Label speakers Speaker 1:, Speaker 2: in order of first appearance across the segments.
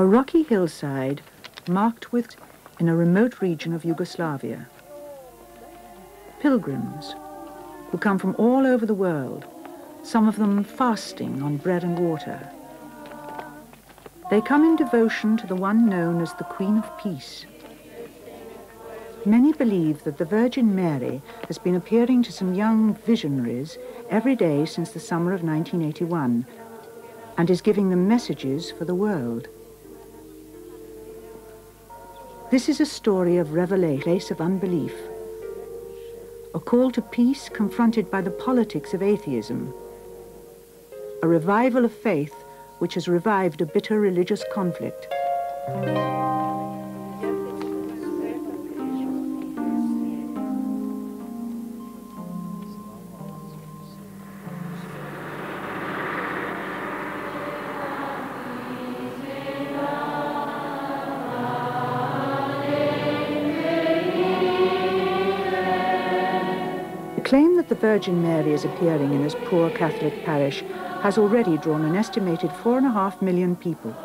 Speaker 1: A rocky hillside marked with in a remote region of Yugoslavia. Pilgrims who come from all over the world, some of them fasting on bread and water. They come in devotion to the one known as the Queen of Peace. Many believe that the Virgin Mary has been appearing to some young visionaries every day since the summer of 1981 and is giving them messages for the world. This is a story of revelation, a place of unbelief, a call to peace confronted by the politics of atheism, a revival of faith which has revived a bitter religious conflict. The claim that the Virgin Mary is appearing in this poor Catholic parish has already drawn an estimated 4.5 million people.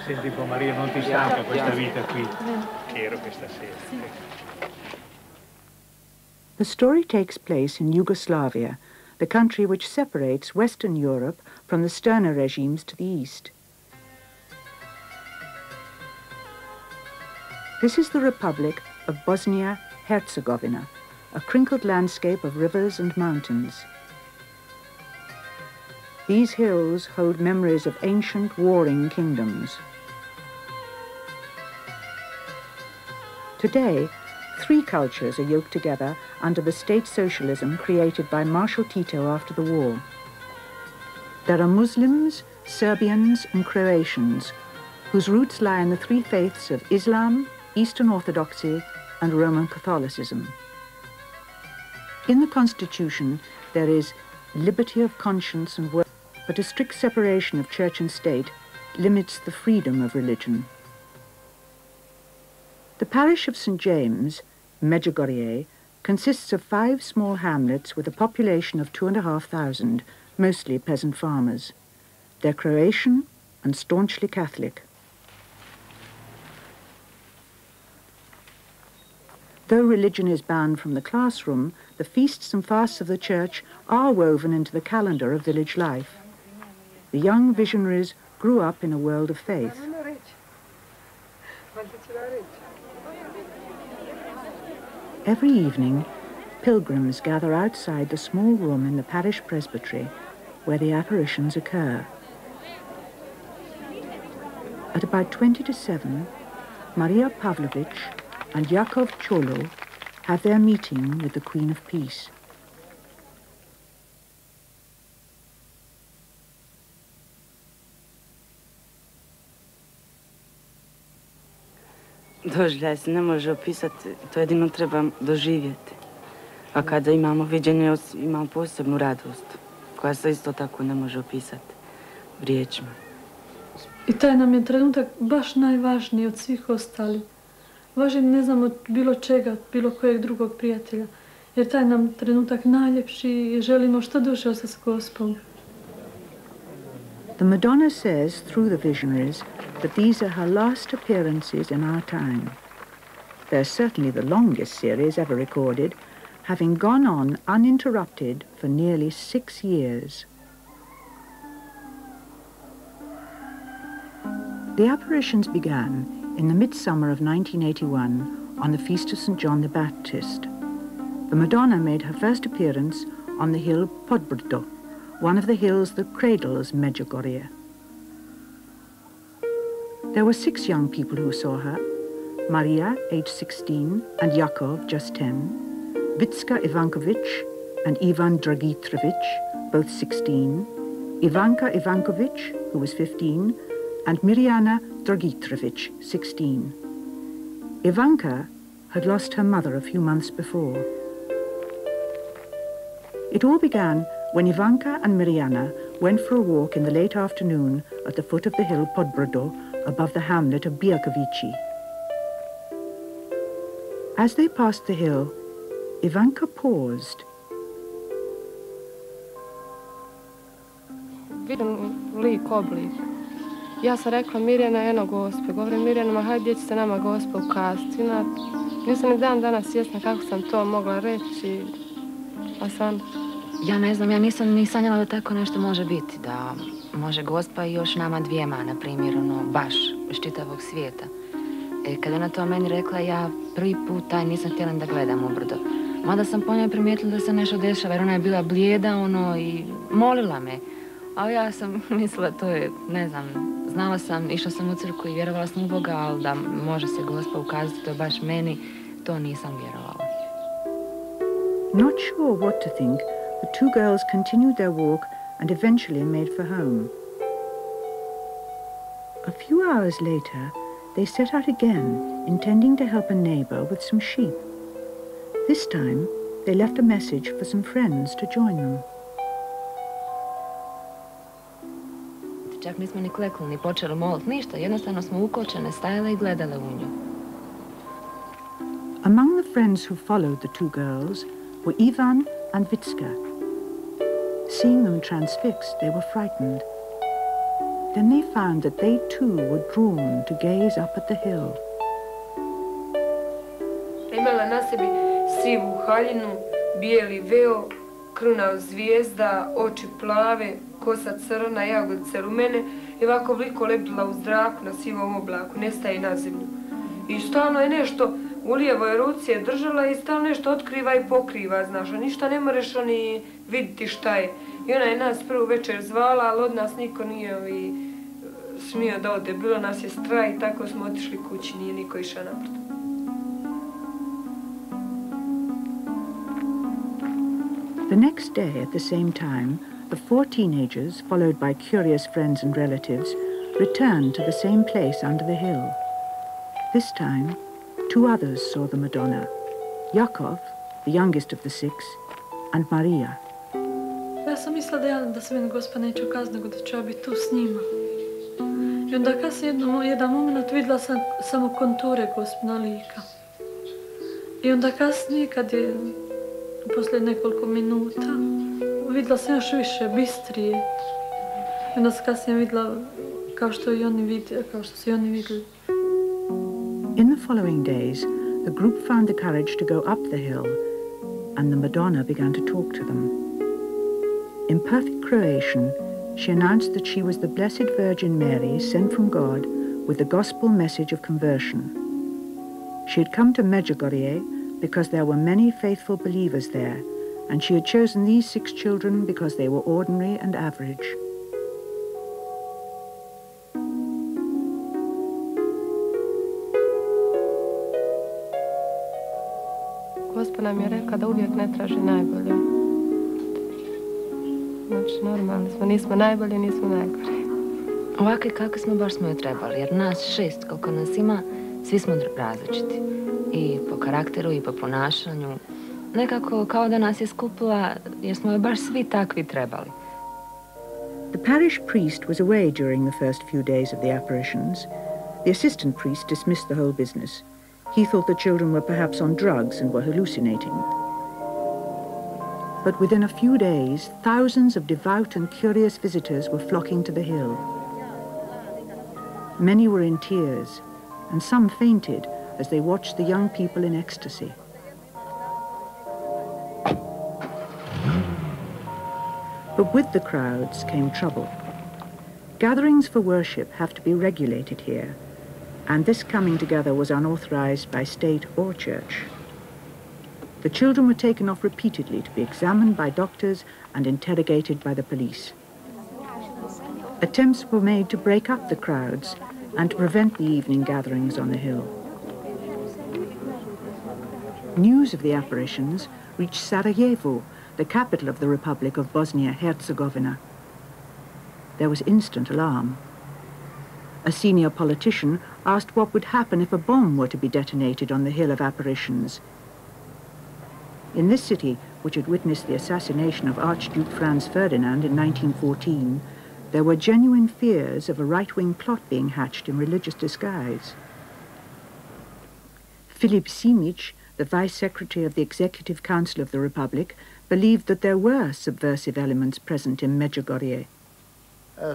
Speaker 2: Senti un po' Maria, non ti stanca questa vita qui? Ero questa sera.
Speaker 1: The story takes place in Yugoslavia, the country which separates Western Europe from the sterner regimes to the east. This is the Republic of Bosnia-Herzegovina, a crinkled landscape of rivers and mountains. These hills hold memories of ancient warring kingdoms. Today, 3 cultures are yoked together under the state socialism created by Marshal Tito after the war. There are Muslims, Serbians, and Croatians, whose roots lie in the 3 faiths of Islam, Eastern Orthodoxy, and Roman Catholicism. In the Constitution, there is liberty of conscience and worship, but a strict separation of church and state limits the freedom of religion. The parish of St. James, Medjugorje, consists of 5 small hamlets with a population of 2,500, mostly peasant farmers. They're Croatian and staunchly Catholic. Though religion is banned from the classroom, the feasts and fasts of the church are woven into the calendar of village life. The young visionaries grew up in a world of faith. Every evening, pilgrims gather outside the small room in the parish presbytery where the apparitions occur. At about 20 to 7, Maria Pavlovich and Jakov Cholo have their meeting with the Queen of Peace.
Speaker 3: Doživljaj se ne može opisati, to jedino treba doživjeti. A kada imamo viđenje, imamo posebnu radost, koja se isto tako ne može opisati riječima.
Speaker 4: I taj nam je trenutak baš najvažniji od svih ostalih. Važniji ne znam od bilo čega, od bilo kojeg drugog prijatelja, jer taj nam trenutak najljepši i želimo što duže ostati s Gospom.
Speaker 1: The Madonna says through the visionaries that these are her last appearances in our time. They're certainly the longest series ever recorded, having gone on uninterrupted for nearly 6 years. The apparitions began in the midsummer of 1981 on the feast of St. John the Baptist. The Madonna made her first appearance on the hill Podbrdo, one of the hills that cradles Medjugorje. There were 6 young people who saw her: Maria, aged 16, and Jakov, just 10, Vitska Ivankovic, and Ivan Dragitrovic, both 16, Ivanka Ivankovic, who was 15, and Mirjana Dragitrovic, 16. Ivanka had lost her mother a few months before. It all began when Ivanka and Mirjana went for a walk in the late afternoon at the foot of the hill Podbrdo, above the hamlet of Bijakovići. As they passed the hill, Ivanka paused.
Speaker 5: Vidim lik, oblik. Ja sam rekla Mirjana, eno Gospe. Govorim Mirjanama, hajde gdje će se nama Gospa ukazati. Nisam ni dan danas svjesna kako sam to mogla reći. A sam...
Speaker 6: Ja ne znam, ja nisam ni sanjala da tako nešto može biti. Da može Gospa i još nama dvijema, na primjer, baš iz čitavog svijeta. Kada ona to meni rekla, ja prvi put taj nisam htjela da gledam u brdo. Mada sam po njoj primijetila da se nešto dešava, jer ona je bila blijeda, i molila me. Ali ja sam mislila, to je, ne znam, znala sam, išla sam u crkvu i vjerovala sam u Boga, ali da može se Gospa ukazati, to je baš meni, to nisam vjerovala.
Speaker 1: Not sure what to think, the two girls continued their walk and eventually made for home. A few hours later, they set out again, intending to help a neighbor with some sheep. This time, they left a message for some friends to join them.
Speaker 6: Čak nismo ni klekli, ni počeli moliti, ništa. Jednostavno smo ukočene, stajale i gledale u nju.
Speaker 1: Among the friends who followed the two girls were Ivan and Vitska. Seeing them transfixed, they were frightened. Then they found that they too were drawn to gaze up at the hill.
Speaker 5: Imala na sebi sivu haljinu, bijeli veo, kruna od zvijezda, oči plave, kosa crna, jagodice rumene i ovako vliko lebdila u zraku na sivom oblaku, nestaje na zemlju. I stalno je nešto u lijevoj ruci je držala i stalno nešto otkriva i pokriva, znaš, a ništa ne moreš ni vidjeti šta je. I ona je nas prvu večer zvala, ali od nas niko nije smio da ode. Bilo nas je strah i tako smo otišli kući, nije niko išao napravo.
Speaker 1: The next day, at the same time, the four teenagers, followed by curious friends and relatives, returned to the same place under the hill. This time, two others saw the Madonna, Jakov, the youngest of the six, and Maria.
Speaker 4: Ja sam mislila da se meni Gospa neće ukazati, nego da ću ja biti tu s njima. I onda kasnije jedan moment vidjela sam samo konture Gospina lika. I onda kasnije, kad je poslije nekoliko minuta, vidjela sam još više, bistrije. I onda sam kasnije vidjela kao što su i oni vidjeli.
Speaker 1: In the following days, the group found the courage to go up the hill, and the Madonna began to talk to them. In perfect Croatian, she announced that she was the Blessed Virgin Mary sent from God with the gospel message of conversion. She had come to Medjugorje because there were many faithful believers there, and she had chosen these 6 children because they were ordinary and average.
Speaker 5: Gospa nam je rekla da uvijek ne traži najbolje. Znači, normalni smo, nismo najbolji, nismo najgori.
Speaker 6: Ovakvi kakvi smo, baš smo joj trebali, jer nas 6, koliko nas ima, svi smo različiti. I po karakteru, i po ponašanju. Nekako kao da nas je skupila, jer smo joj baš svi takvi trebali.
Speaker 1: The parish priest was away during the first few days of the apparitions. The assistant priest dismissed the whole business. He thought the children were perhaps on drugs and were hallucinating. But within a few days, thousands of devout and curious visitors were flocking to the hill. Many were in tears, and some fainted as they watched the young people in ecstasy. But with the crowds came trouble. Gatherings for worship have to be regulated here, and this coming together was unauthorized by state or church. The children were taken off repeatedly to be examined by doctors and interrogated by the police. Attempts were made to break up the crowds and to prevent the evening gatherings on the hill. News of the apparitions reached Sarajevo, the capital of the Republic of Bosnia-Herzegovina. There was instant alarm. A senior politician asked what would happen if a bomb were to be detonated on the Hill of Apparitions. In this city, which had witnessed the assassination of Archduke Franz Ferdinand in 1914, there were genuine fears of a right-wing plot being hatched in religious disguise. Filip Simic, the Vice Secretary of the Executive Council of the Republic, believed that there were subversive elements present in Medjugorje.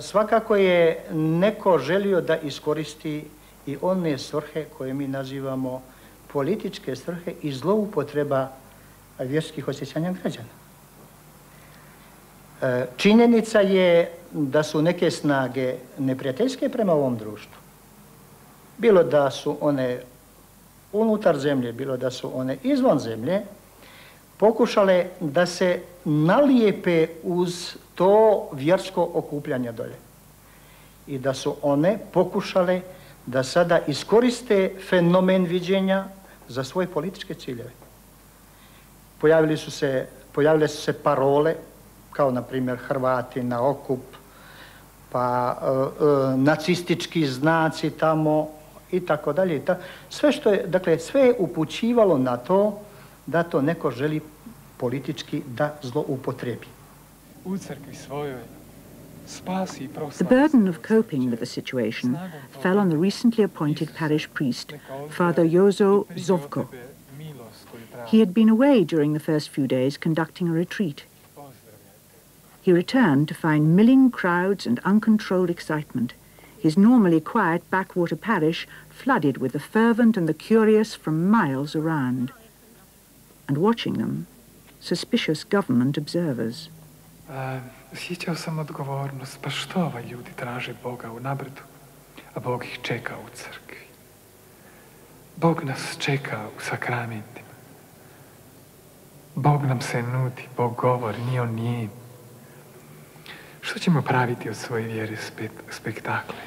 Speaker 7: Svakako je neko želio da iskoristi I one svrhe koje mi nazivamo političke svrhe I zloupotreba vjerskih osjećanja građana. Činjenica je da su neke snage neprijateljske prema ovom društvu. Bilo da su one unutar zemlje, bilo da su one izvan zemlje, pokušale da se nalijepe uz to vjersko okupljanje dolje. I da su one pokušale da sada iskoriste fenomen viđenja za svoje političke ciljeve. Pojavile su se parole, kao na primjer Hrvati na okup, pa nacistički znaci tamo I tako dalje. Sve što je, dakle, sve je upućivalo na to da to neko želi politički da zloupotrebi.
Speaker 1: U crkvi svojoj spasi I proslavi. The burden of coping with the situation fell on the recently appointed parish priest, Father Jozo Zovko. He had been away during the first few days conducting a retreat. He returned to find milling crowds and uncontrolled excitement, his normally quiet backwater parish flooded with the fervent and the curious from miles around, and watching them, suspicious government observers.
Speaker 8: Osjećao sam odgovornost, pa što ovaj ljudi traže Boga u nabrdu, a Bog ih čeka u crkvi. Bog nas čeka u sakramentima. Bog nam se nudi, Bog govori, nije on nijem. Što ćemo praviti od svoje vjere spektakle?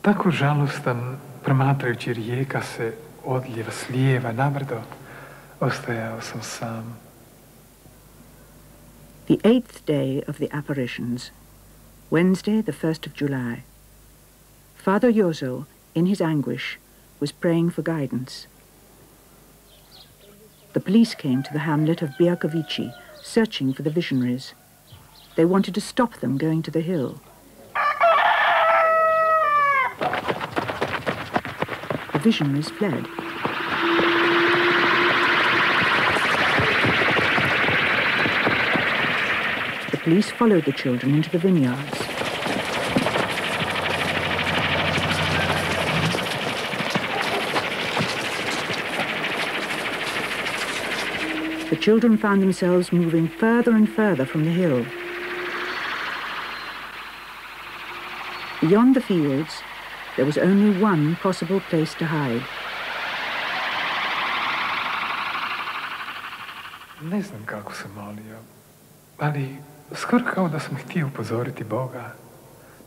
Speaker 8: Tako žalostan, promatrajući rijeka se odljeva s lijeva na brdo, ostajao sam sam.
Speaker 1: The 8th day of the apparitions, Wednesday, the 1st of July. Father Jozo, in his anguish, was praying for guidance. The police came to the hamlet of Bijakovići, searching for the visionaries. They wanted to stop them going to the hill. The visionaries fled. The police followed the children into the vineyards. The children found themselves moving further and further from the hill. Beyond the fields, there was only one possible place to hide.
Speaker 8: Ne znam kako sam molio, ali skoro kao da sam htio upozoriti Boga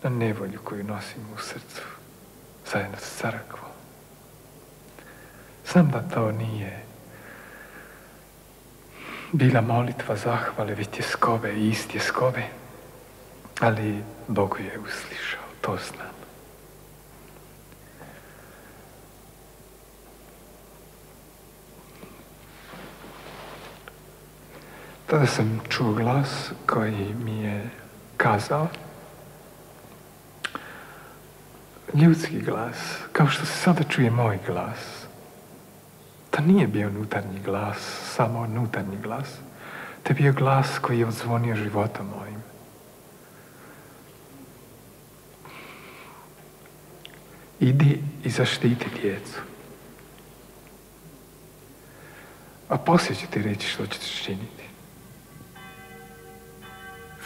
Speaker 8: na nevolju koju nosim u srcu, zajedno s crkvom. Znam da to nije bila molitva zahvale, već tjeskove I iz tjeskove, ali Bog je uslišao, to znam. Tada sam čuo glas koji mi je kazao, ljudski glas, kao što se sada čuje moj glas. To nije bio unutarnji glas, samo unutarnji glas. To je bio glas koji je odzvonio životom mojim. Idi I zaštiti djecu. A poslije ću ti reći što ćeš činiti.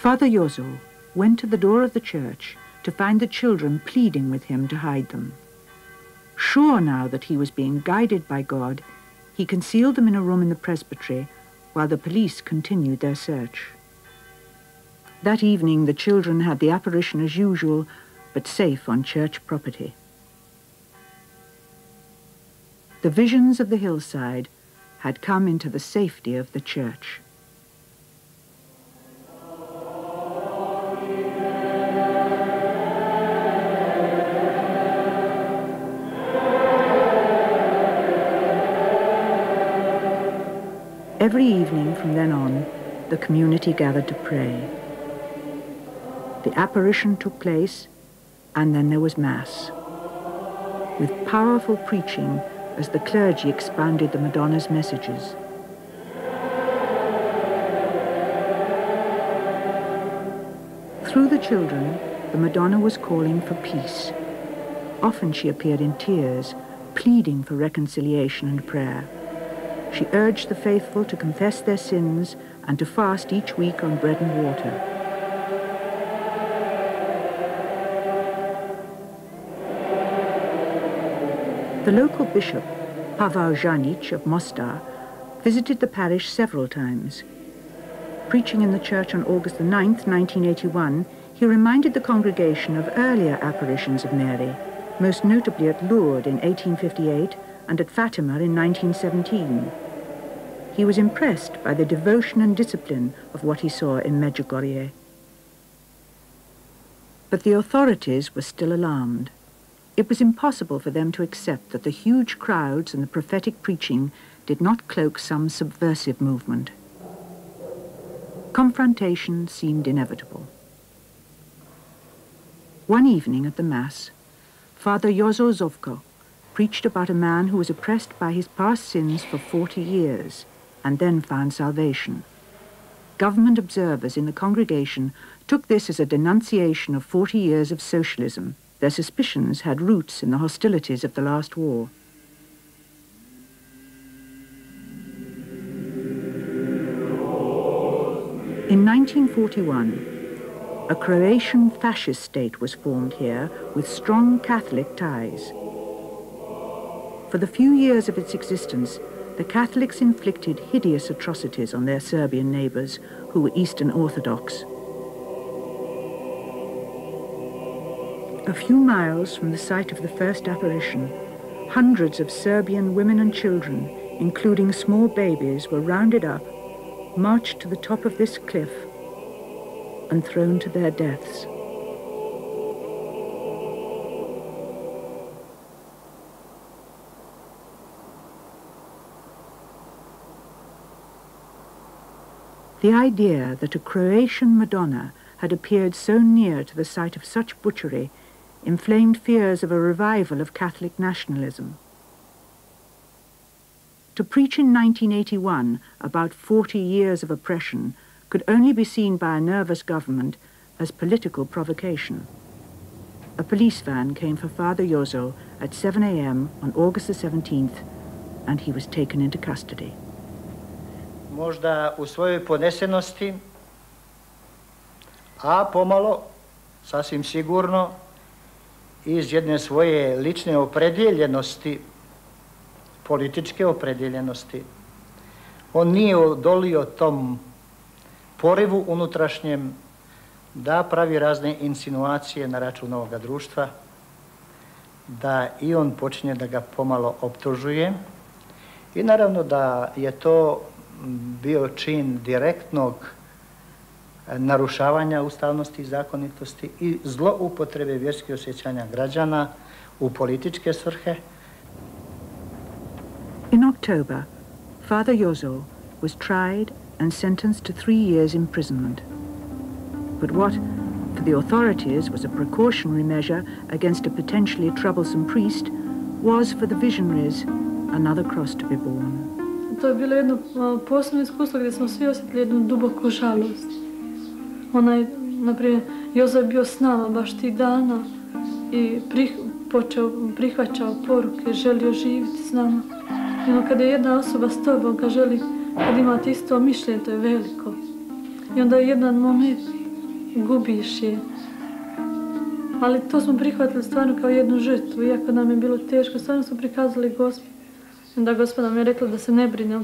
Speaker 1: Father Jozo went to the door of the church to find the children pleading with him to hide them. Sure now that he was being guided by God, he concealed them in a room in the presbytery while the police continued their search. That evening the children had the apparition as usual, but safe on church property. The visions of the hillside had come into the safety of the church. Every evening from then on, the community gathered to pray. The apparition took place, and then there was Mass, with powerful preaching as the clergy expounded the Madonna's messages. Through the children, the Madonna was calling for peace. Often she appeared in tears, pleading for reconciliation and prayer. She urged the faithful to confess their sins and to fast each week on bread and water. The local bishop, Pavel Janic of Mostar, visited the parish several times. Preaching in the church on August 9, 1981, he reminded the congregation of earlier apparitions of Mary, most notably at Lourdes in 1858 and at Fatima in 1917. He was impressed by the devotion and discipline of what he saw in Medjugorje. But the authorities were still alarmed. It was impossible for them to accept that the huge crowds and the prophetic preaching did not cloak some subversive movement. Confrontation seemed inevitable. One evening at the Mass, Father Jozo Zovko preached about a man who was oppressed by his past sins for 40 years and then found salvation. Government observers in the congregation took this as a denunciation of 40 years of socialism. Their suspicions had roots in the hostilities of the last war. In 1941, a Croatian fascist state was formed here with strong Catholic ties. For the few years of its existence, the Catholics inflicted hideous atrocities on their Serbian neighbors, who were Eastern Orthodox. A few miles from the site of the first apparition, hundreds of Serbian women and children, including small babies, were rounded up, marched to the top of this cliff, and thrown to their deaths. The idea that a Croatian Madonna had appeared so near to the site of such butchery inflamed fears of a revival of Catholic nationalism. To preach in 1981 about 40 years of oppression could only be seen by a nervous government as political provocation. A police van came for Father Jozo at 7 a.m. on August the 17th, and he was taken into custody.
Speaker 7: Možda u svojoj ponesenosti, a pomalo, sasvim sigurno, iz jedne svoje lične opredjeljenosti, političke opredjeljenosti, on nije odolio tom porivu unutrašnjem da pravi razne insinuacije na račun ovoga društva, da i on počinje da ga pomalo optužuje i naravno da je to bio čin direktnog narušavanja ustavnosti i zakonitosti i zloupotrebe vjerskih osjećanja građana u političke svrhe.
Speaker 1: In October, Father Jozo was tried and sentenced to 3 years imprisonment. But what, for the authorities, was a precautionary measure against a potentially troublesome priest, was for the visionaries another cross to be borne.
Speaker 4: To je bilo jedno posebno iskustvo gdje smo svi osjetili jednu duboku žalost. Naprimjer, Jozo je bio s nama baš tih dana i prihvaćao poruke, želio živjeti s nama. I kada je jedna osoba s tobom, kad imate isto mišljenje, to je veliko. I onda je jedan moment gubiš je. Ali to smo prihvatili stvarno kao jednu žrtvu, iako nam je bilo teško, stvarno smo prikazali Gospod. Onda Gospod nam je rekla da se ne brine.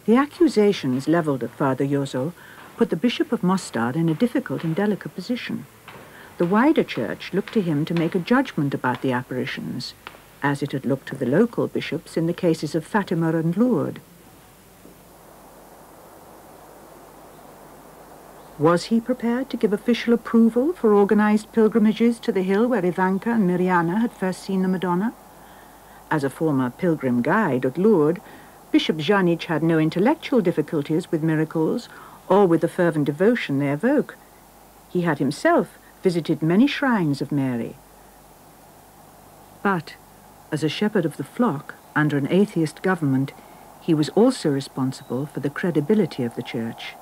Speaker 1: The accusations leveled at Father Jozo put the Bishop of Mostar in a difficult and delicate position. The wider church looked to him to make a judgment about the apparitions, as it had looked to the local bishops in the cases of Fatima and Lourdes. Was he prepared to give official approval for organized pilgrimages to the hill where Ivanka and Mirjana had first seen the Madonna? As a former pilgrim guide at Lourdes, Bishop Janic had no intellectual difficulties with miracles or with the fervent devotion they evoke. He had himself visited many shrines of Mary. But as a shepherd of the flock under an atheist government, he was also responsible for the credibility of the church.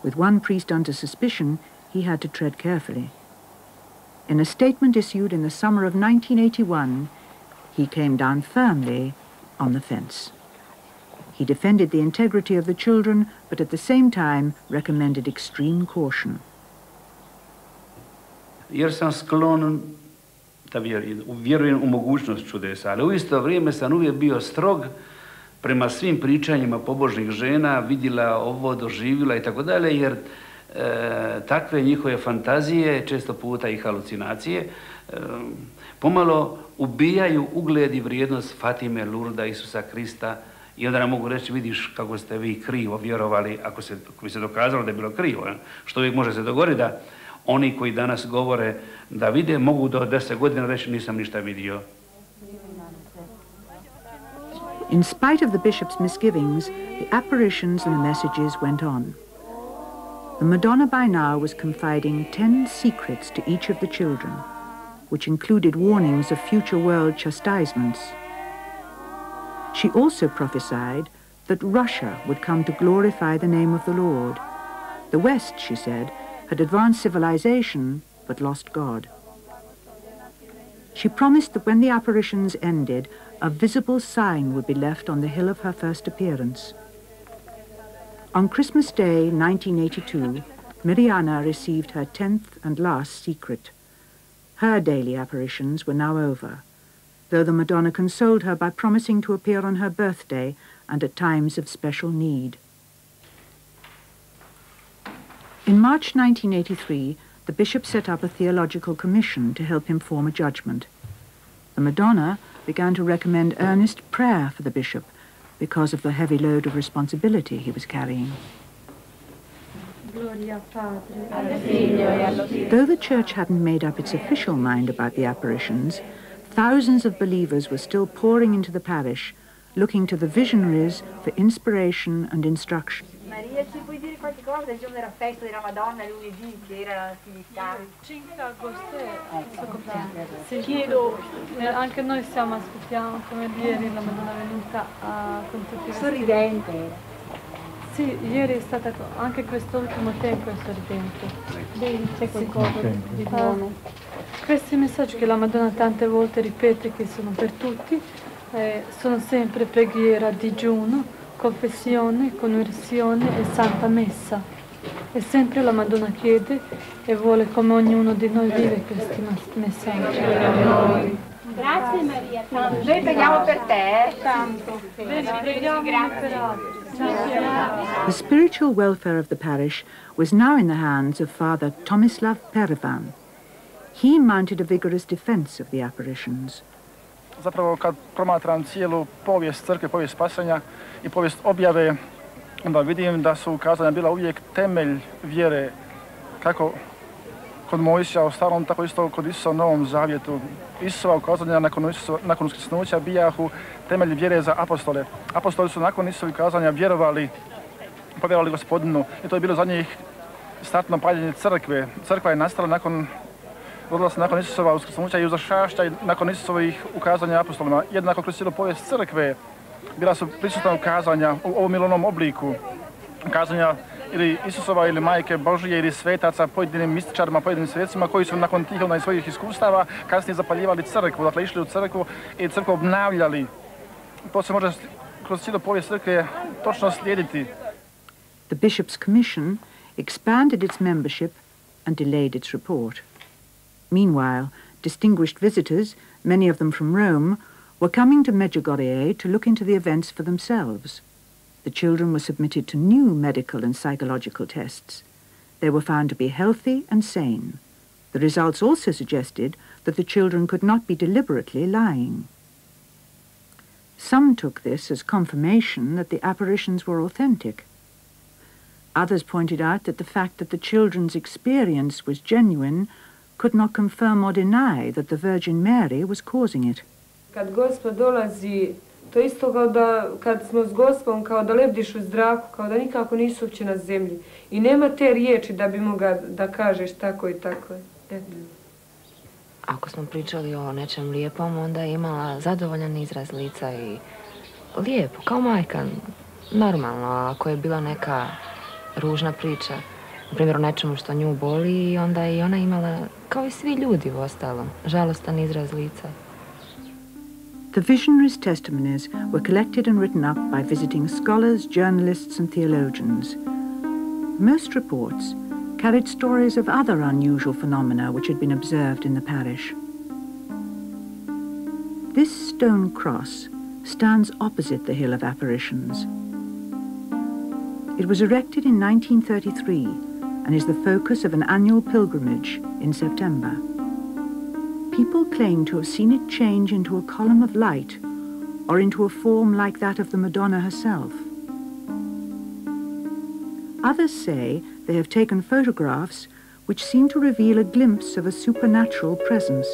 Speaker 1: With one priest under suspicion, he had to tread carefully. In a statement issued in the summer of 1981, he came down firmly on the fence. He defended the integrity of the children, but at the same time recommended extreme caution.
Speaker 9: Jer sam sklon da vjerujem u mogućnost čudesa, ali u isto vrijeme sam uvijek bio strog prema svim pričanjima pobožnih žena, vidjela ovo, doživjela i tako dalje, jer takve njihove fantazije, često puta i halucinacije, pomalo ubijaju ugled i vrijednost Fatime, Lurda, Isusa Krista, i onda nam mogu reći, vidiš kako ste vi krivo vjerovali, ako bi se dokazalo da je bilo krivo, što uvijek može se dogoditi da oni koji danas govore da vide, mogu do 10 godina reći nisam ništa vidio.
Speaker 1: In spite of the bishop's misgivings, the apparitions and the messages went on. The Madonna by now was confiding 10 secrets to each of the children, which included warnings of future world chastisements. She also prophesied that Russia would come to glorify the name of the Lord. The West, she said, had advanced civilization but lost God. She promised that when the apparitions ended, a visible sign would be left on the hill of her first appearance. On Christmas Day, 1982, Mirjana received her 10th and last secret. Her daily apparitions were now over, though the Madonna consoled her by promising to appear on her birthday and at times of special need. In March 1983, the bishop set up a theological commission to help him form a judgment. The Madonna began to recommend earnest prayer for the bishop because of the heavy load of responsibility he was carrying. Though the church hadn't made up its official mind about the apparitions, thousands of believers were still pouring into the parish, looking to the visionaries for inspiration and instruction.
Speaker 10: Maria, ci puoi dire qualche cosa del giorno della festa della Madonna lunedì, che era la Natività?
Speaker 4: 5 agosto sì, chiedo, anche noi aspettiamo come ieri la Madonna è venuta con tutti i
Speaker 10: sorridente.
Speaker 4: Sì, ieri è stata anche quest'ultimo tempo è sorridente.
Speaker 10: Bene, c'è qualcosa di buono.
Speaker 4: Questi messaggi che la Madonna tante volte ripete che sono per tutti, sono sempre preghiera, digiuno, confessione, conversione e santa messa. E sempre la Madonna chiede e vuole come ognuno di noi vive questi messaggi.
Speaker 10: Grazie Maria. Noi preghiamo per te. Tanto.
Speaker 1: The spiritual welfare of the parish was now in the hands of Father Tomislav Pervan. He mounted a vigorous defense of the apparitions.
Speaker 11: Zapravo kad promatram cijelu povijest crkve, povijest spasenja i povijest objave, onda vidim da su ukazanja bila uvijek temelj vjere, kako kod Mojsija u starom, tako isto kod Isusa u Novom Zavjetu. Isusova ukazanja nakon uskrsnuća bijahu temelj vjere za apostole. Apostoli su nakon Isusovih ukazanja povjerovali Gospodinu i to je bilo za njih startno paljenje crkve. Crkva je nastala rodila se nakon Isusova uskrsnuća i uzašašća nakon Isusovih ukazanja apostolima. Jednako kroz cijelu povijest crkve bila su prisutna ukazanja u ovom ili onom obliku. Ukazanja ili Isusova ili Majke Božije ili svetaca, pojedinim mističarima, pojedinim svecima koji su nakon tih svojih iskustava kasnije zapaljivali crkvu, dakle išli u crkvu i crkvu obnavljali. To se može kroz cijelu povijest crkve točno slijediti.
Speaker 1: The bishop's commission expanded its membership and delayed its report. Meanwhile, distinguished visitors, many of them from Rome, were coming to Medjugorje to look into the events for themselves. The children were submitted to new medical and psychological tests. They were found to be healthy and sane. The results also suggested that the children could not be deliberately lying. Some took this as confirmation that the apparitions were authentic. Others pointed out that the fact that the children's experience was genuine could not confirm or deny that the Virgin Mary was causing it.
Speaker 5: Kad Gospod dolazi, to isto kao da kad smo s Gospom, kao da lebdiš u zraku, kao da nikako nisu uopće na zemlji. I nema te riječi da bi mogao da kažeš tako i tako.
Speaker 6: Ako smo pričali o nečem lijepom, onda je imala zadovoljan izraz lica i lijepo, kao majka, normalno. A ako je bila neka ružna priča, na primjer o nečemu što nju boli, onda je i ona imala, kao i svi ljudi u ostalom, žalostan izraz lica.
Speaker 1: The visionaries' testimonies were collected and written up by visiting scholars, journalists and theologians. Most reports carried stories of other unusual phenomena which had been observed in the parish. This stone cross stands opposite the Hill of Apparitions. It was erected in 1933 and is the focus of an annual pilgrimage in September. People claim to have seen it change into a column of light or into a form like that of the Madonna herself. Others say they have taken photographs which seem to reveal a glimpse of a supernatural presence.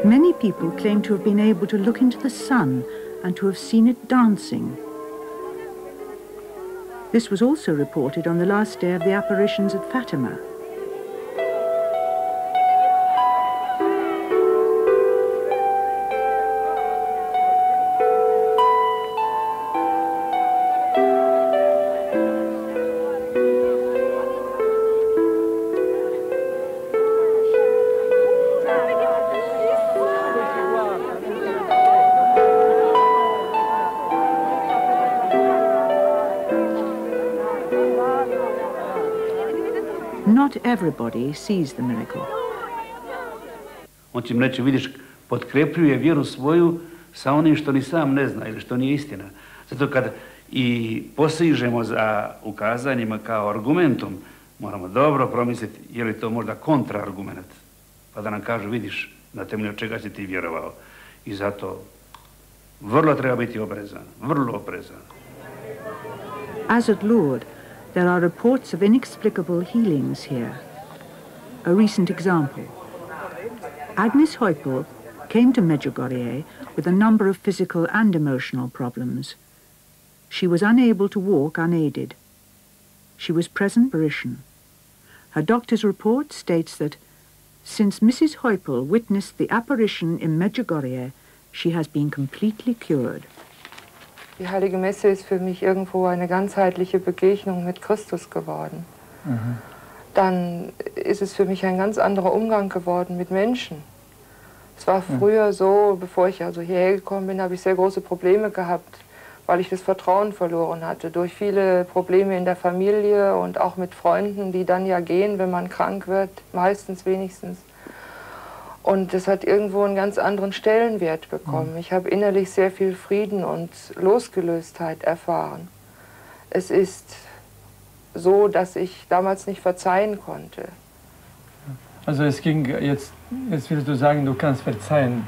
Speaker 1: Many people claim to have been able to look into the sun and to have seen it dancing. This was also reported on the last day of the apparitions at Fatima. Not everybody sees the miracle.
Speaker 9: On će im reći, vidiš, potkrepljuje vjeru svoju sa onim što ni sam ne zna ili što nije istina. Zato kad i posižemo za ukazanjima kao argumentom, moramo dobro promisliti je li to možda kontraargument. Pa da nam kažu, vidiš, na temelju čega si ti vjerovao. I zato vrlo treba biti oprezan, vrlo oprezan.
Speaker 1: As at Lourdes, there are reports of inexplicable healings here. A recent example. Agnes Heupel came to Medjugorje with a number of physical and emotional problems. She was unable to walk unaided. She was present apparition. Her doctor's report states that since Mrs. Heupel witnessed the apparition in Medjugorje, she has been completely cured.
Speaker 12: Die Heilige Messe ist für mich irgendwo eine ganzheitliche Begegnung mit Christus geworden. Dann ist es für mich ein ganz anderer Umgang geworden mit Menschen. Es war früher so, bevor ich also hierher gekommen bin, habe ich sehr große Probleme gehabt, weil ich das Vertrauen verloren hatte. Durch viele Probleme in der Familie und auch mit Freunden, die dann ja gehen, wenn man krank wird, meistens wenigstens. Und das hat irgendwo einen ganz anderen Stellenwert bekommen. Ich habe innerlich sehr viel Frieden und Losgelöstheit erfahren. Es ist so, dass ich damals nicht verzeihen konnte.
Speaker 13: Also es ging jetzt willst du sagen, du kannst verzeihen.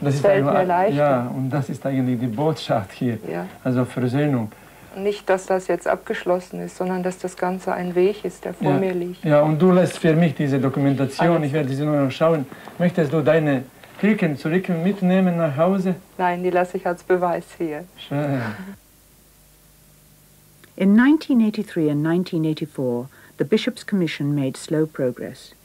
Speaker 13: Das
Speaker 12: fällt mir leichter.
Speaker 13: Ja, und das ist eigentlich die Botschaft hier,
Speaker 12: ja.
Speaker 13: Also Versöhnung.
Speaker 12: Nicht, dass das jetzt abgeschlossen ist, sondern dass das Ganze ein Weg ist, der vor mir liegt.
Speaker 13: Ja, und du lässt für mich diese Dokumentation, ich werde sie nur noch schauen. Möchtest du deine Kirchen zurück mitnehmen nach Hause?
Speaker 12: Nein, die lasse ich als Beweis hier.
Speaker 13: Schön.
Speaker 1: In 1983 and 1984, the Bishops' Commission made slow progress.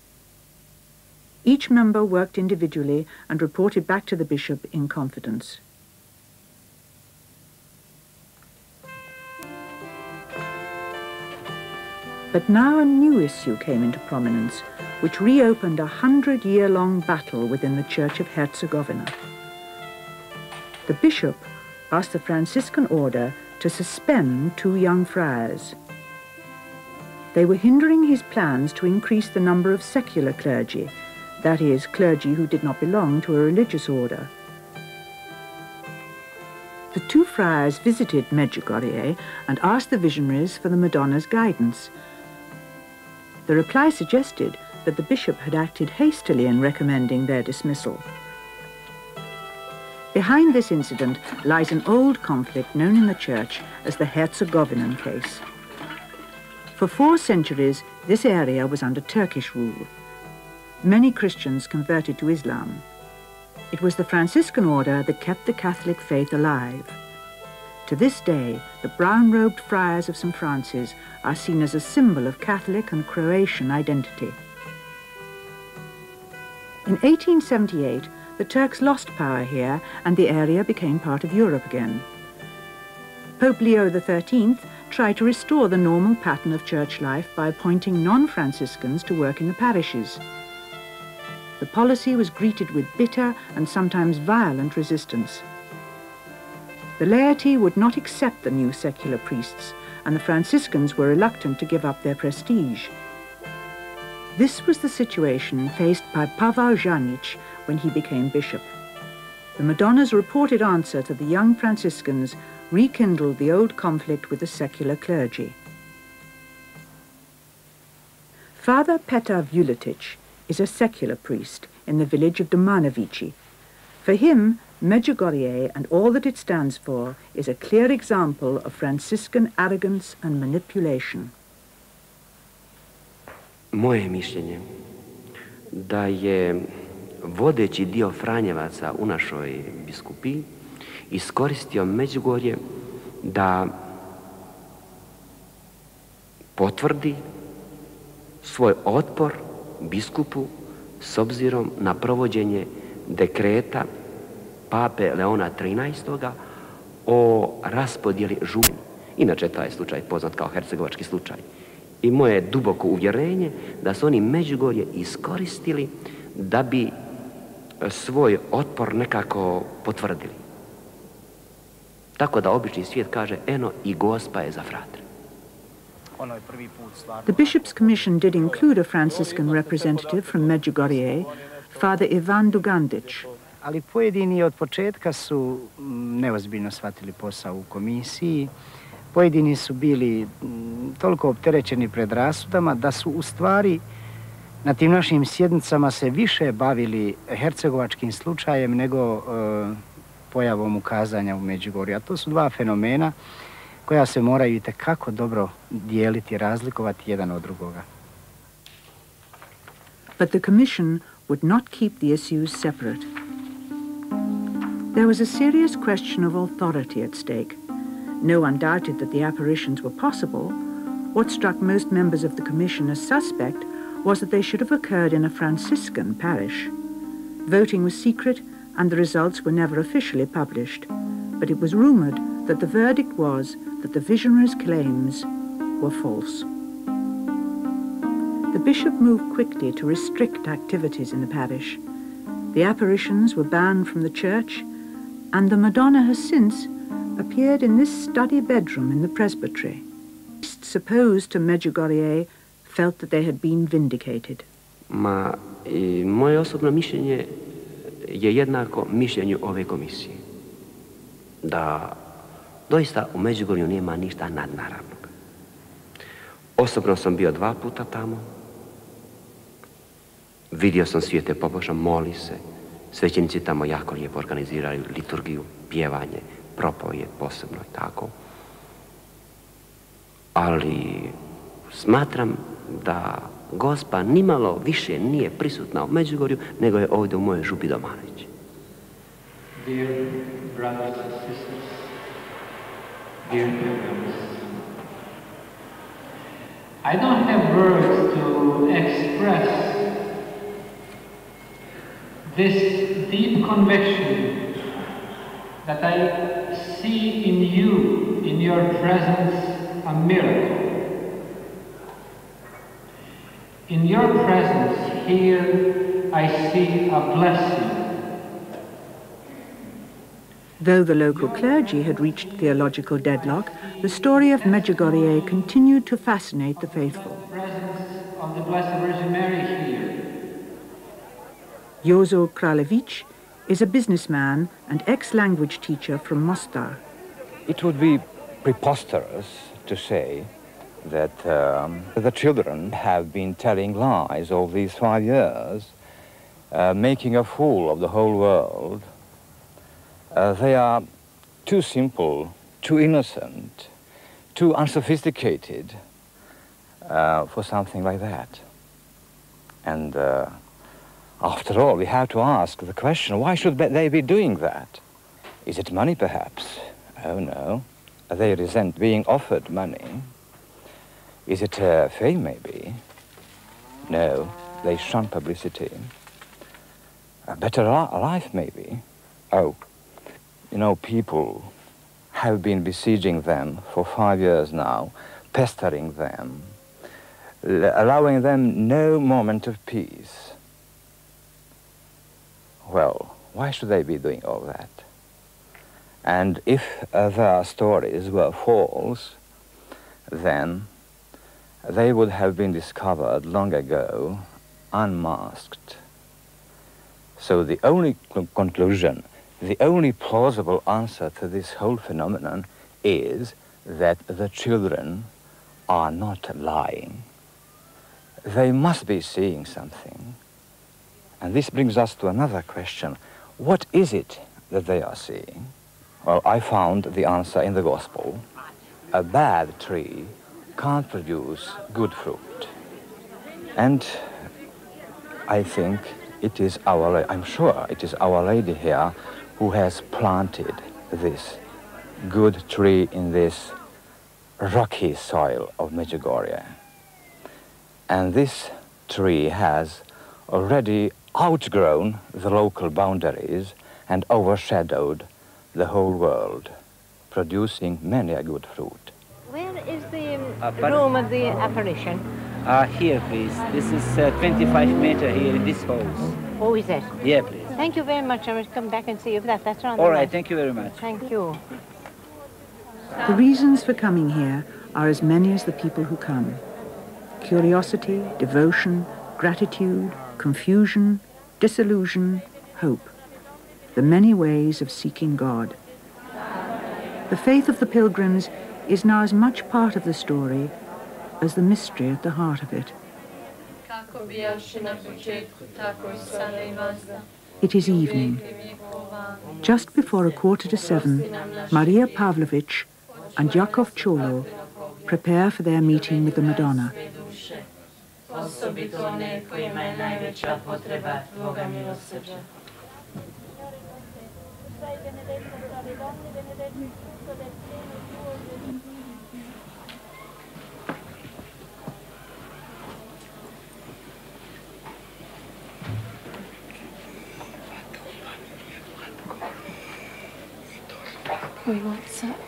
Speaker 1: Each member worked individually and reported back to the bishop in confidence. But now a new issue came into prominence, which reopened a 100-year-long battle within the Church of Herzegovina. The bishop asked the Franciscan order to suspend 2 young friars. They were hindering his plans to increase the number of secular clergy, that is, clergy who did not belong to a religious order. The 2 friars visited Medjugorje and asked the visionaries for the Madonna's guidance. The reply suggested that the bishop had acted hastily in recommending their dismissal. Behind this incident lies an old conflict known in the church as the Herzegovinian case. For 4 centuries, this area was under Turkish rule. Many Christians converted to Islam. It was the Franciscan order that kept the Catholic faith alive. To this day, the brown-robed friars of St. Francis are seen as a symbol of Catholic and Croatian identity. In 1878, the Turks lost power here and the area became part of Europe again. Pope Leo XIII tried to restore the normal pattern of church life by appointing non-Franciscans to work in the parishes. The policy was greeted with bitter and sometimes violent resistance. The laity would not accept the new secular priests, and the Franciscans were reluctant to give up their prestige. This was the situation faced by Pavel Janic when he became bishop. The Madonna's reported answer to the young Franciscans rekindled the old conflict with the secular clergy. Father Petar Vuletic is a secular priest in the village of Domanovici. For him, Medjugorje and all that it stands for is a clear example of Franciscan arrogance and manipulation.
Speaker 14: Moje mišljenje da je vodeći dio Franjevaca u našoj biskupiji iskoristio Medjugorje da potvrdi svoj otpor biskupu s obzirom na provođenje dekreta Pape Leona XIII. O raspodjeli županija. Inače, taj slučaj poznat kao hercegovački slučaj. I moje duboko uvjerenje da su oni Medjugorje iskoristili da bi svoj otpor nekako potvrdili. Tako da obični svijet kaže, eno i Gospa je za fratre.
Speaker 1: The bishop's commission did include a Franciscan representative from Medjugorje, Father Ivan Dugandic.
Speaker 15: Ali pojedini od početka su neozbiljno shvatili posao u komisiji. Pojedini su bili toliko opterećeni predrasudama da su u stvari na tim našim sjednicama se više bavili hercegovačkim slučajem nego pojavom ukazanja u Medjugorju. A to su 2 fenomena koja se moraju itekako dobro dijeliti, razlikovati jedan od drugoga.
Speaker 1: But the commission would not keep the issues separate. There was a serious question of authority at stake. No one doubted that the apparitions were possible. What struck most members of the commission as suspect was that they should have occurred in a Franciscan parish. Voting was secret and the results were never officially published, but it was rumored that the verdict was that the visionaries' claims were false. The bishop moved quickly to restrict activities in the parish. The apparitions were banned from the church, and the Madonna has since appeared in this study bedroom in the presbytery. Priests opposed to Medjugorje felt that they had been vindicated.
Speaker 14: Moje osobno mišljenje je jednako mišljenju ove komisije. Da doista u Medjugorju nema ništa nadnaravnog. Osobno sam bio 2 puta tamo. Vidio sam svijete pobožan, moli se. Svećenici tamo jako lijepo organiziraju liturgiju, pjevanje, propovijed posebno i tako. Ali smatram da Gospa nimalo više nije prisutna u Medjugorju nego je ovdje u mojoj župi Domanović.
Speaker 2: Dear brothers and sisters, dear pilgrims, I don't have words to express this deep conviction that I see in you, in your presence, a miracle. In your presence here, I see a blessing.
Speaker 1: Though the local clergy had reached theological deadlock, the story of Medjugorje continued to fascinate the faithful.
Speaker 2: The presence of the Blessed Virgin Mary here.
Speaker 1: Jozo Kraljevic is a businessman and ex-language teacher from Mostar.
Speaker 16: It would be preposterous to say that the children have been telling lies all these 5 years, making a fool of the whole world. They are too simple, too innocent, too unsophisticated for something like that. And after all, we have to ask the question, why should they be doing that? Is it money, perhaps? Oh, no. They resent being offered money. Is it fame, maybe? No, they shun publicity. A better life, maybe? Oh, you know, people have been besieging them for 5 years now, pestering them, allowing them no moment of peace. Well, why should they be doing all that? And if their stories were false, then they would have been discovered long ago, unmasked. So the only conclusion, the only plausible answer to this whole phenomenon is that the children are not lying. They must be seeing something. And this brings us to another question. What is it that they are seeing? Well, I found the answer in the Gospel. A bad tree can't produce good fruit. And I think it is I'm sure it is Our Lady here who has planted this good tree in this rocky soil of Medjugorje. And this tree has already outgrown the local boundaries and overshadowed the whole world, producing many a good fruit.
Speaker 17: Where is the room of the apparition?
Speaker 18: Here, please. This is 25 meters here in this house.
Speaker 17: Oh, is it?
Speaker 18: Yeah, please.
Speaker 17: Thank you very much. I will come back and see if that's on.
Speaker 18: All right, thank you very much.
Speaker 17: Thank you.
Speaker 1: The reasons for coming here are as many as the people who come. Curiosity, devotion, gratitude, confusion, disillusion, hope. The many ways of seeking God. The faith of the pilgrims is now as much part of the story as the mystery at the heart of it. It is evening. Just before 6:45, Maria Pavlović and Jakov Čolo prepare for their meeting with the Madonna.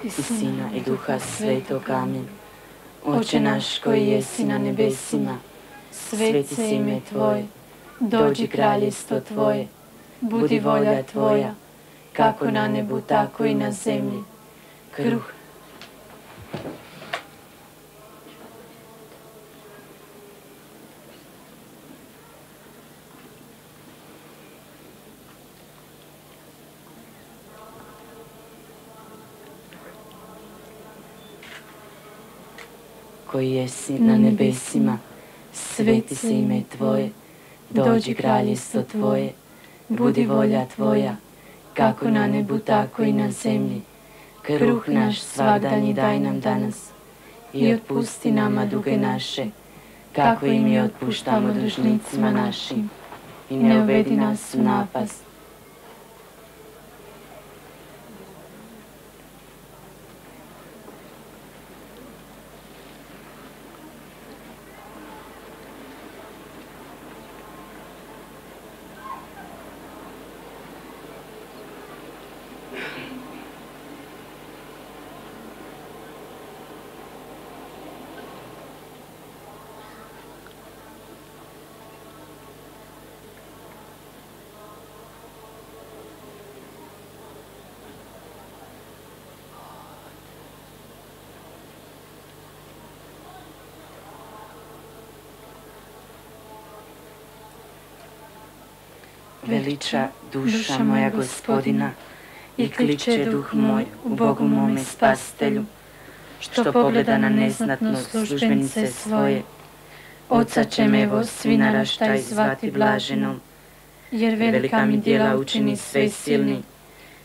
Speaker 3: I Sina i Duha Svetog, amen. Oče naš koji jesi na nebesima, sveti se ime Tvoje, dođi kraljestvo Tvoje, budi volja Tvoja, kako na nebu, tako i na zemlji. Kruh koji jesi na nebesima, sveti se ime Tvoje, dođi kraljestvo Tvoje, budi volja Tvoja, kako na nebu, tako i na zemlji. Kruh naš svagdanji daj nam danas i otpusti nama duge naše, kako i mi otpuštamo dužnicima našim. I ne uvedi nas u napast. Veliča duša moja Gospodina i kliče duh moj u Bogu mome Spasitelju. što pogleda na neznatno službenice svoje. Oca ćemevo svi naraštaj zvati blaženom, jer velika mi djela učini sve silni,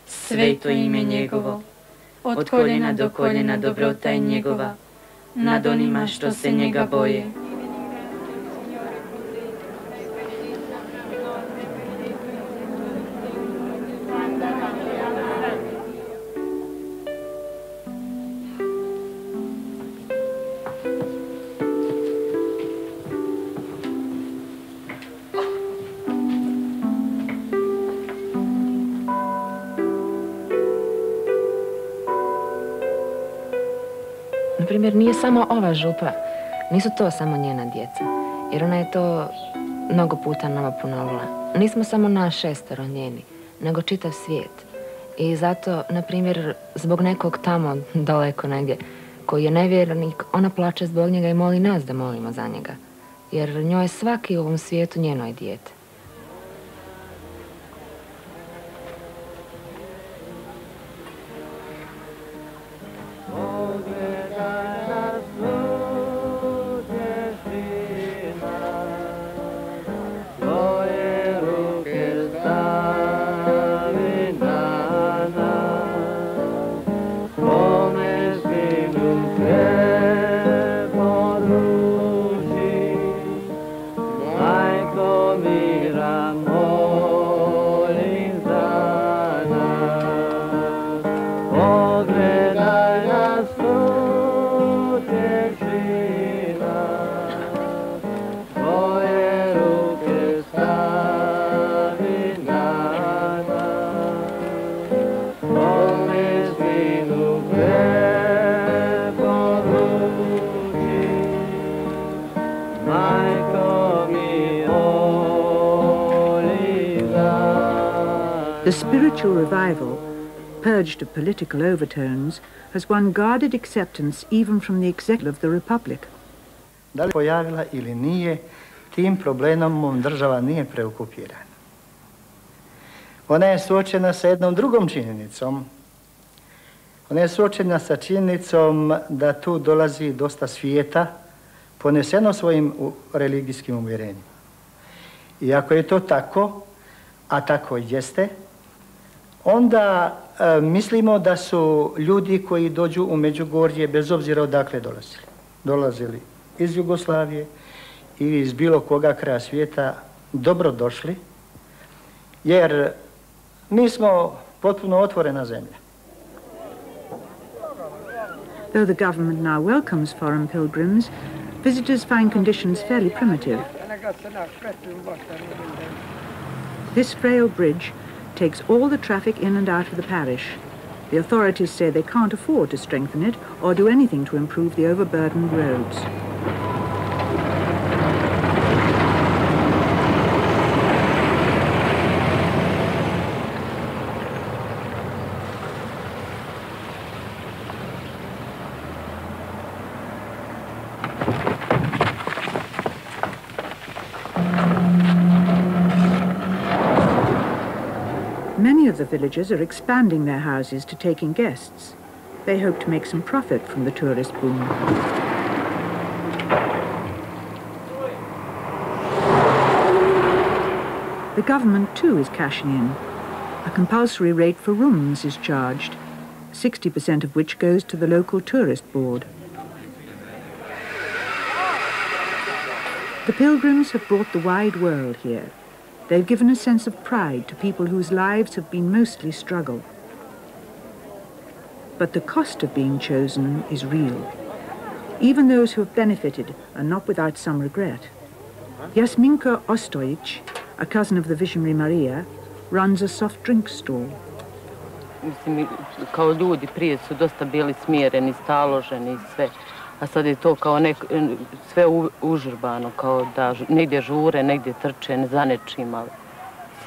Speaker 3: sveto ime njegovo, od koljena do koljena dobrota je njegova, nad onima što se njega boje.
Speaker 6: Naprimjer, nije samo ova župa, nisu to samo njena djeca, jer ona je to mnogo puta nama ponovila. Nismo samo nas 6 njeni, nego čitav svijet. I zato, na primjer, zbog nekog tamo daleko negdje, koji je nevjernik, ona plače zbog njega i moli nas da molimo za njega. Jer njoj je svaki u ovom svijetu njeno je dijete.
Speaker 1: The spiritual revival, purged of political overtones, has won guarded acceptance even from the executive of the Republic.
Speaker 7: Da li pojavila ili nije, tim problemom država nije preokupirana. Ona je suočena sa jednom drugom činjenicom. Ona je suočena sa činjenicom da tu dolazi dosta svijeta poneseno svojim religijskim uvjerenjima. I ako je to tako, a tako jeste, onda mislimo da su ljudi koji dođu u Medjugorje, bez obzira odakle dolazili iz Jugoslavije ili iz bilo koga kraja svijeta, dobro došli, jer mi smo potpuno otvorena zemlja.
Speaker 1: Though the government now welcomes foreign pilgrims, visitors find conditions fairly primitive. This frail bridge takes all the traffic in and out of the parish. The authorities say they can't afford to strengthen it or do anything to improve the overburdened roads. Many of the villagers are expanding their houses to take in guests. They hope to make some profit from the tourist boom. The government too is cashing in. A compulsory rate for rooms is charged, 60% of which goes to the local tourist board. The pilgrims have brought the wide world here. They've given a sense of pride to people whose lives have been mostly struggle. But the cost of being chosen is real. Even those who have benefited are not without some regret. Jasminka Ostojic, a cousin of the Visionary Maria, runs a soft drink stall.
Speaker 19: Mislim, kao ljudi prije su dosta bili smjereni, staloženi i sve. A sad je to kao sve užurbano, kao da negdje žure, negdje trče, ne za nečim, ali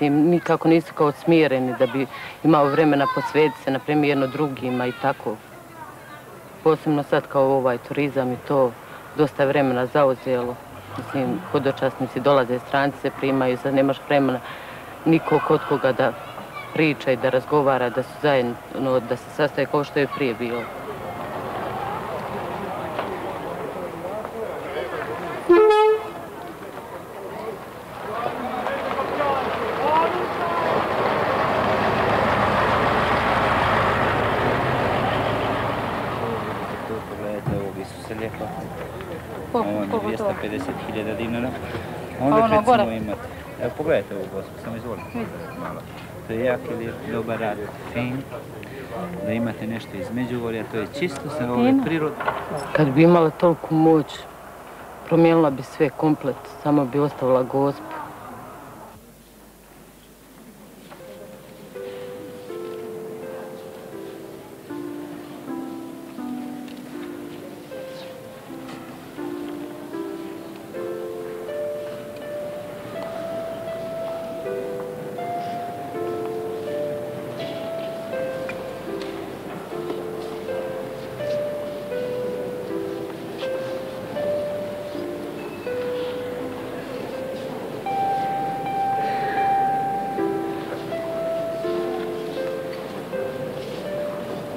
Speaker 19: nikako nisu kao smireni da bi imao vremena posvetiti se, na primjer, jedno drugima i tako. Posebno sad kao ovaj turizam i to dosta vremena zauzelo. Mislim, hodočasnici dolaze, stranci se primaju, sad nemaš vremena nikog kod koga da priča i da razgovara, da su zajedno, da se sastaje kao što je prije bilo.
Speaker 18: Ovo je 250.000 dinara. Onda recimo imate, evo pogledajte ovu gospu, samo izvolite. Malo. To je jako lijep, dobar rad, fin. Da imate nešto iz Medjugorja, to je čisto sa ove prirode.
Speaker 19: Kad bi imala toliku moć, promijenila bi sve komplet, samo bi ostavila gospu.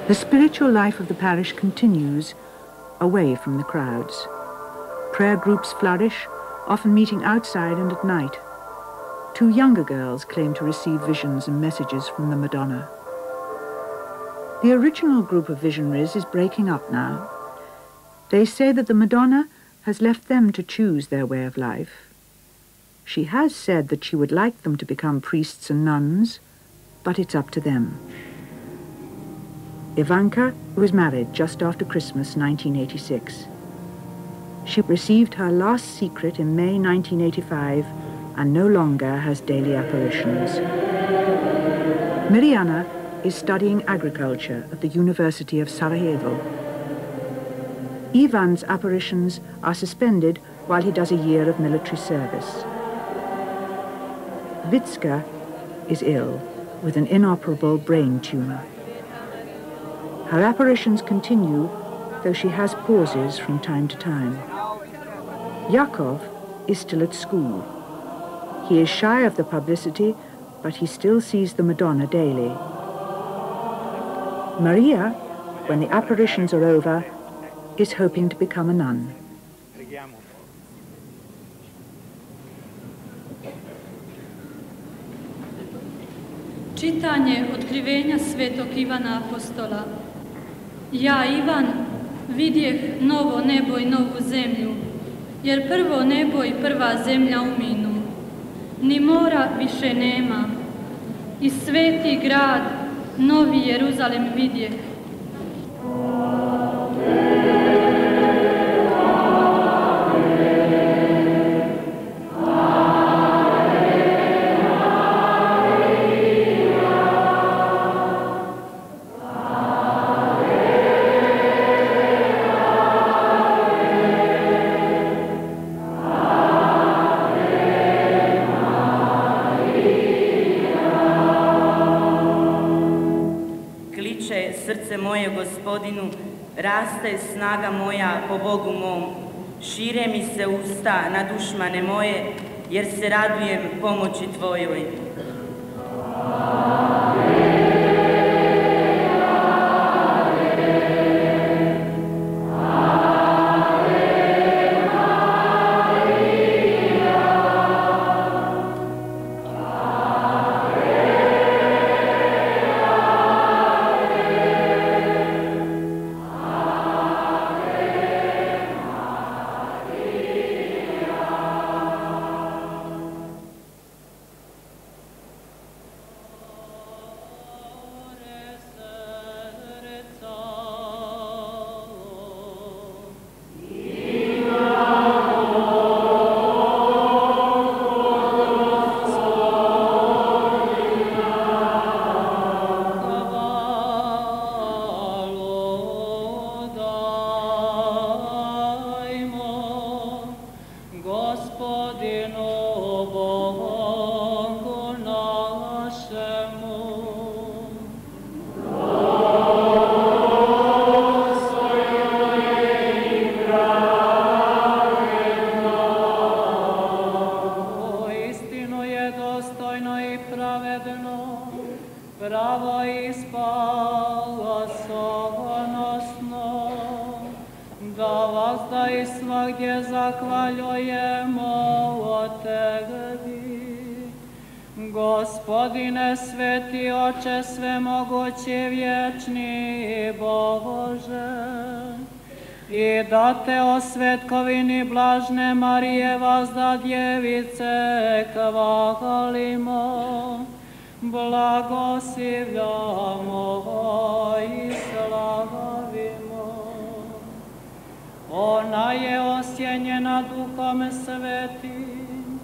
Speaker 1: The spiritual life of the parish continues away from the crowds. Prayer groups flourish, often meeting outside and at night. 2 younger girls claim to receive visions and messages from the Madonna. The original group of visionaries is breaking up now. They say that the Madonna has left them to choose their way of life. She has said that she would like them to become priests and nuns, but it's up to them. Ivanka was married just after Christmas 1986. She received her last secret in May 1985 and no longer has daily apparitions. Mirjana is studying agriculture at the University of Sarajevo. Ivan's apparitions are suspended while he does a year of military service. Vitska is ill with an inoperable brain tumor. Her apparitions continue, though she has pauses from time to time. Yakov is still at school. He is shy of the publicity, but he still sees the Madonna daily. Maria, when the apparitions are over, is hoping to become a nun.
Speaker 4: Čitanje otkrivenja svetog Ivana Apostola. Ja, Ivan, vidjeh novo nebo i novu zemlju, jer prvo nebo i prva zemlja uminu. Ni mora više nema. I sveti grad, novi Jeruzalem vidjeh.
Speaker 20: Srce moje Gospodinu, raste snaga moja po Bogu mom. Šire mi se usta na dušmane moje, jer se radujem pomoći Tvojoj.
Speaker 21: Gospodine, sveti oče, svemogući, vječni i Bože, I da te o svetkovini blažne Marije vazda djevice hvalimo, blagoslivljamo i slavimo. Ona je osjenjena Duhom Svetim,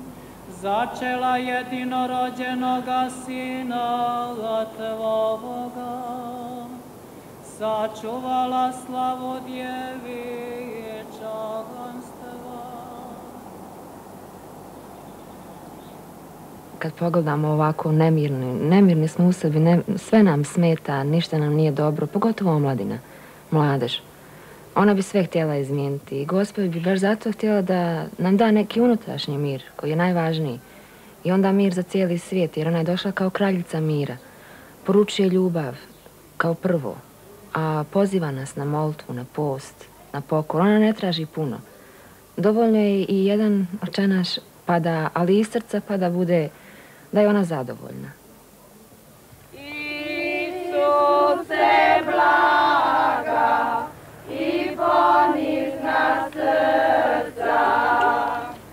Speaker 21: začela jedinorođenoga Sina Tvoga, sačuvala slavu djevičanstva.
Speaker 6: Kad pogledamo ovako nemirni smo u sebi, sve nam smeta, ništa nam nije dobro, pogotovo omladina, mladež. Ona bi sve htjela izmijeniti i Gospod bi baš zato htjela da nam da neki unutrašnji mir koji je najvažniji. I onda mir za cijeli svijet, jer ona je došla kao kraljica mira. Poručuje ljubav kao prvo, a poziva nas na molitvu, na post, na pokor. Ona ne traži puno. Dovoljno je i jedan očanaš, ali iz srca pa da bude, da je ona zadovoljna.
Speaker 21: Isuse blaga i ponizna srca,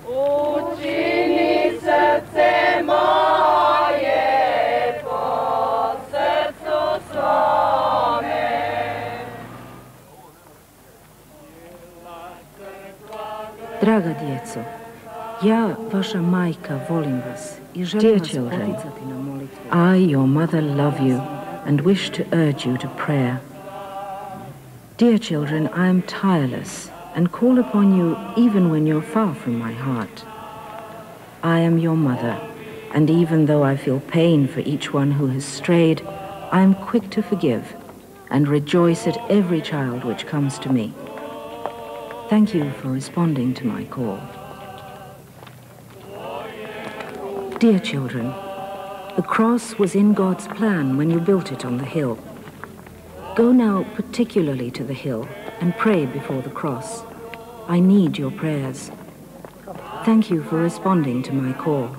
Speaker 21: učini srce moje po srcu svome.
Speaker 1: Draga djeco, ja, vaša majka, volim vas i želim vas poticati na molitvu. I, your mother, love you and wish to urge you to prayer. Dear children, I am tireless and call upon you even when you're far from my heart. I am your mother, and even though I feel pain for each one who has strayed, I am quick to forgive and rejoice at every child which comes to me. Thank you for responding to my call. Dear children, the cross was in God's plan when you built it on the hill. Go now particularly to the hill and pray before the cross. I need your prayers. Thank you for responding to my call.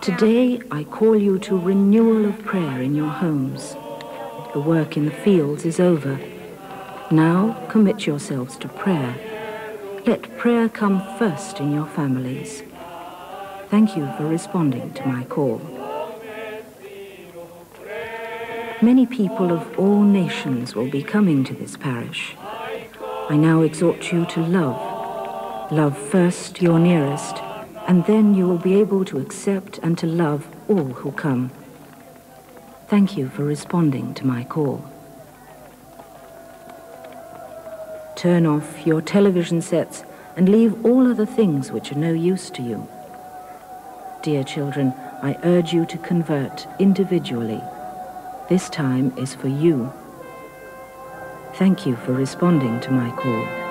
Speaker 1: Today I call you to renewal of prayer in your homes. The work in the fields is over. Now commit yourselves to prayer. Let prayer come first in your families. Thank you for responding to my call. Many people of all nations will be coming to this parish. I now exhort you to love. Love first your nearest, and then you will be able to accept and to love all who come. Thank you for responding to my call. Turn off your television sets and leave all other things which are no use to you. Dear children, I urge you to convert individually. This time is for you. Thank you for responding to my call.